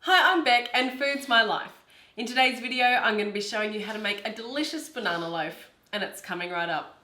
Hi, I'm Beck and food's my life. In today's video, I'm going to be showing you how to make a delicious banana loaf, and it's coming right up.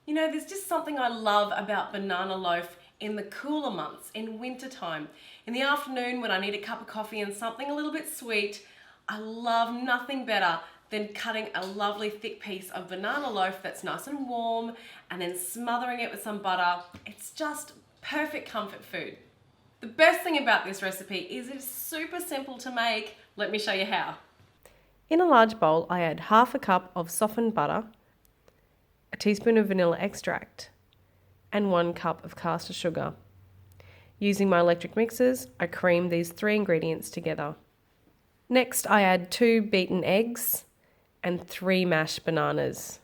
You know, there's just something I love about banana loaf in the cooler months, in winter time. In the afternoon when I need a cup of coffee and something a little bit sweet, I love nothing better than cutting a lovely thick piece of banana loaf that's nice and warm and then smothering it with some butter. It's just perfect comfort food. The best thing about this recipe is it's super simple to make. Let me show you how. In a large bowl, I add half a cup of softened butter, a teaspoon of vanilla extract, and 1 cup of caster sugar. Using my electric mixers, I cream these 3 ingredients together. Next, I add 2 beaten eggs and 3 mashed bananas.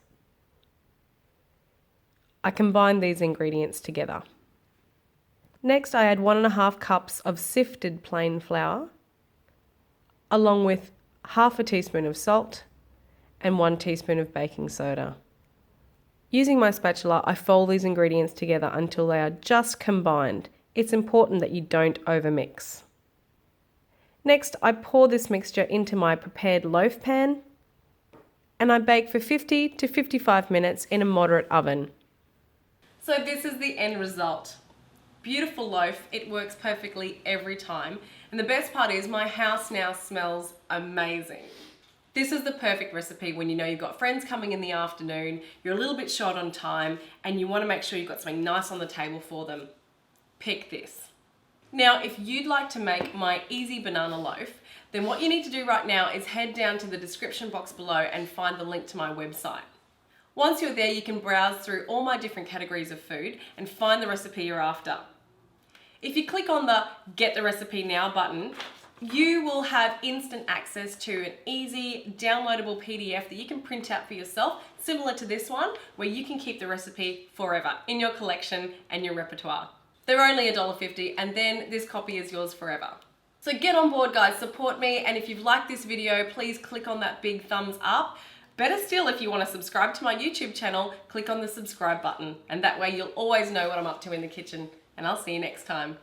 I combine these ingredients together. Next, I add 1.5 cups of sifted plain flour, along with half a teaspoon of salt and 1 teaspoon of baking soda. Using my spatula, I fold these ingredients together until they are just combined. It's important that you don't overmix. Next, I pour this mixture into my prepared loaf pan and I bake for 50 to 55 minutes in a moderate oven. So this is the end result. Beautiful loaf, it works perfectly every time. And the best part is my house now smells amazing. This is the perfect recipe when you know you've got friends coming in the afternoon, you're a little bit short on time, and you want to make sure you've got something nice on the table for them. Pick this. Now, if you'd like to make my easy banana loaf, then what you need to do right now is head down to the description box below and find the link to my website. Once you're there, you can browse through all my different categories of food and find the recipe you're after. If you click on the Get the Recipe Now button, you will have instant access to an easy downloadable PDF that you can print out for yourself, similar to this one, where you can keep the recipe forever in your collection and your repertoire. They're only $1.50 and then this copy is yours forever. So get on board guys, support me, and if you've liked this video, please click on that big thumbs up. Better still, if you want to subscribe to my YouTube channel, click on the subscribe button, and that way you'll always know what I'm up to in the kitchen, and I'll see you next time.